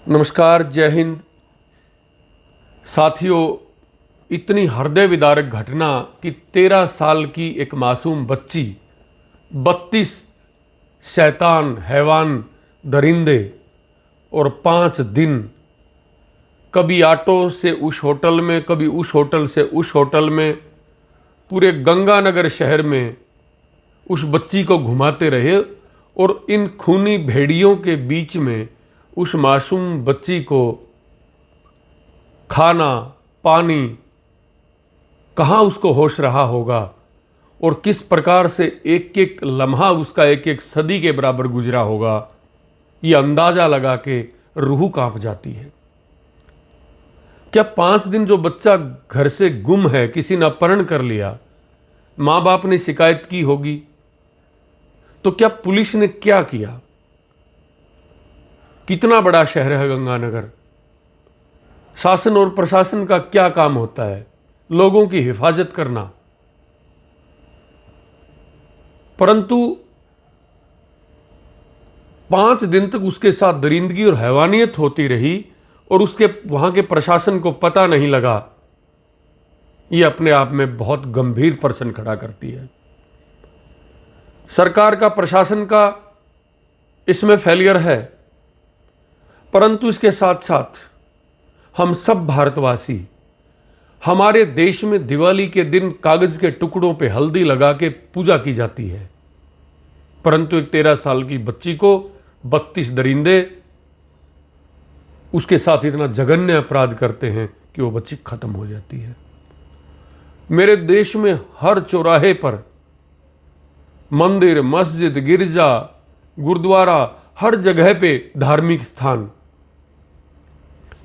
नमस्कार, जय हिंद। साथियों, इतनी हृदय विदारक घटना कि 13 साल की एक मासूम बच्ची 32 शैतान हैवान दरिंदे और 5 दिन कभी ऑटो से उस होटल में, कभी उस होटल से उस होटल में, पूरे गंगानगर शहर में उस बच्ची को घुमाते रहे और इन खूनी भेड़ियों के बीच में उस मासूम बच्ची को खाना, पानी, कहाँ उसको होश रहा होगा और किस प्रकार से एक एक लम्हा उसका एक एक सदी के बराबर गुजरा होगा, ये अंदाजा लगा के रूह कांप जाती है। क्या 5 दिन जो बच्चा घर से गुम है, किसी ने अपहरण कर लिया, माँ बाप ने शिकायत की होगी, तो क्या पुलिस ने क्या किया? कितना बड़ा शहर है गंगानगर, शासन और प्रशासन का क्या काम होता है? लोगों की हिफाजत करना। परंतु 5 दिन तक उसके साथ दरिंदगी और हैवानियत होती रही और उसके वहां के प्रशासन को पता नहीं लगा। यह अपने आप में बहुत गंभीर प्रश्न खड़ा करती है। सरकार का, प्रशासन का इसमें फेलियर है, परंतु इसके साथ साथ हम सब भारतवासी, हमारे देश में दिवाली के दिन कागज के टुकड़ों पे हल्दी लगा के पूजा की जाती है, परंतु एक 13 साल की बच्ची को 32 दरिंदे उसके साथ इतना जघन्य अपराध करते हैं कि वो बच्ची खत्म हो जाती है। मेरे देश में हर चौराहे पर मंदिर, मस्जिद, गिरजा, गुरुद्वारा, हर जगह पे धार्मिक स्थान,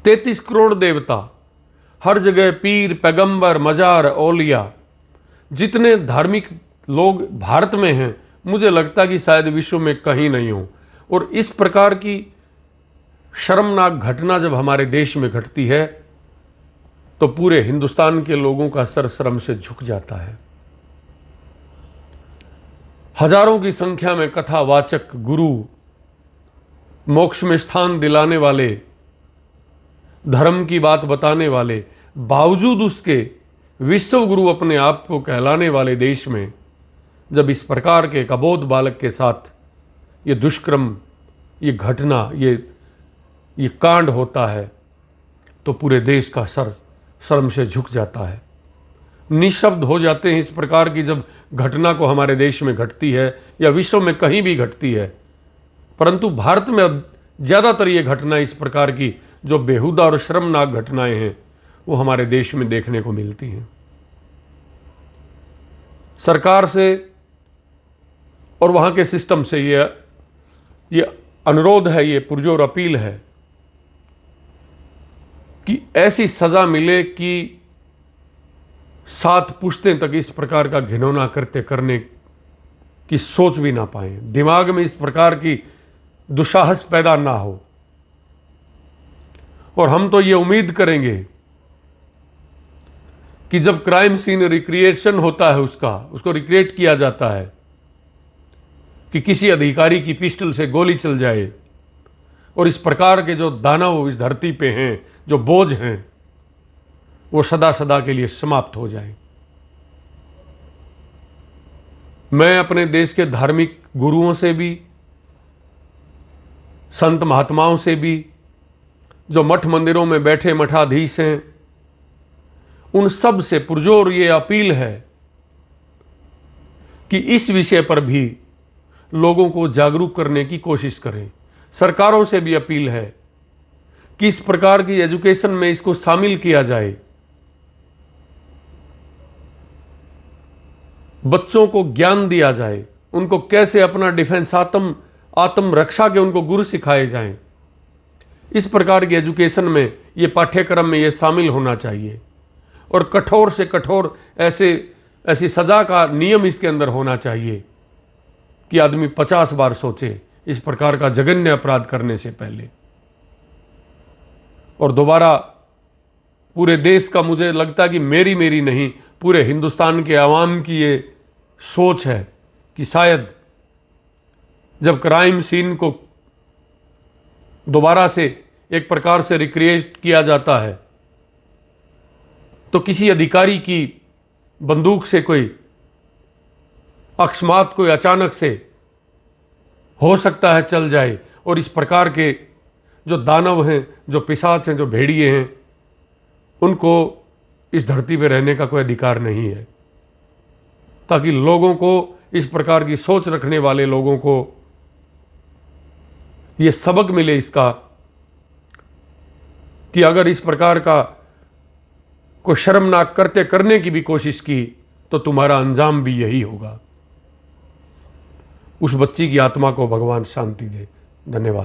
33 करोड़ देवता, हर जगह पीर, पैगंबर, मजार, औलिया, जितने धार्मिक लोग भारत में हैं, मुझे लगता कि शायद विश्व में कहीं नहीं हो। और इस प्रकार की शर्मनाक घटना जब हमारे देश में घटती है तो पूरे हिंदुस्तान के लोगों का सर शर्म से झुक जाता है। हजारों की संख्या में कथावाचक गुरु, मोक्ष में स्थान दिलाने वाले, धर्म की बात बताने वाले, बावजूद उसके विश्व गुरु अपने आप को कहलाने वाले देश में जब इस प्रकार के एक अबोध बालक के साथ ये दुष्कर्म, ये घटना, ये कांड होता है तो पूरे देश का सर शर्म से झुक जाता है। निशब्द हो जाते हैं इस प्रकार की जब घटना को हमारे देश में घटती है या विश्व में कहीं भी घटती है। परंतु भारत में अब ज़्यादातर ये घटना इस प्रकार की जो बेहुदा और शर्मनाक घटनाएं हैं वो हमारे देश में देखने को मिलती हैं। सरकार से और वहाँ के सिस्टम से ये अनुरोध है, ये पुरजोर अपील है कि ऐसी सज़ा मिले कि 7 पुश्तें तक इस प्रकार का घिनौना करते करने की सोच भी ना पाए, दिमाग में इस प्रकार की दुस्साहस पैदा ना हो। और हम तो ये उम्मीद करेंगे कि जब क्राइम सीन रिक्रिएशन होता है, उसको रिक्रिएट किया जाता है कि किसी अधिकारी की पिस्टल से गोली चल जाए और इस प्रकार के जो दानव इस धरती पे हैं, जो बोझ हैं, वो सदा सदा के लिए समाप्त हो जाए। मैं अपने देश के धार्मिक गुरुओं से भी, संत महात्माओं से भी, जो मठ मंदिरों में बैठे मठाधीश हैं, उन सब से पुरजोर ये अपील है कि इस विषय पर भी लोगों को जागरूक करने की कोशिश करें। सरकारों से भी अपील है कि इस प्रकार की एजुकेशन में इसको शामिल किया जाए। बच्चों को ज्ञान दिया जाए, उनको कैसे अपना डिफेंस, आत्म रक्षा के उनको गुरु सिखाए जाएं। इस प्रकार की एजुकेशन में, ये पाठ्यक्रम में ये शामिल होना चाहिए और कठोर से कठोर ऐसी सजा का नियम इसके अंदर होना चाहिए कि आदमी 50 बार सोचे इस प्रकार का जघन्य अपराध करने से पहले। और दोबारा पूरे देश का, मुझे लगता कि मेरी नहीं, पूरे हिंदुस्तान के आवाम की ये सोच है कि शायद जब क्राइम सीन को दोबारा से एक प्रकार से रिक्रिएट किया जाता है, तो किसी अधिकारी की बंदूक से कोई अकस्मात कोई अचानक से हो सकता है चल जाए, और इस प्रकार के जो दानव हैं, जो पिशाच हैं, जो भेड़िए हैं, उनको इस धरती पर रहने का कोई अधिकार नहीं है। ताकि लोगों को, इस प्रकार की सोच रखने वाले लोगों को ये सबक मिले इसका, कि अगर इस प्रकार का कोई शर्मनाक करते करने की भी कोशिश की तो तुम्हारा अंजाम भी यही होगा। उस बच्ची की आत्मा को भगवान शांति दे। धन्यवाद।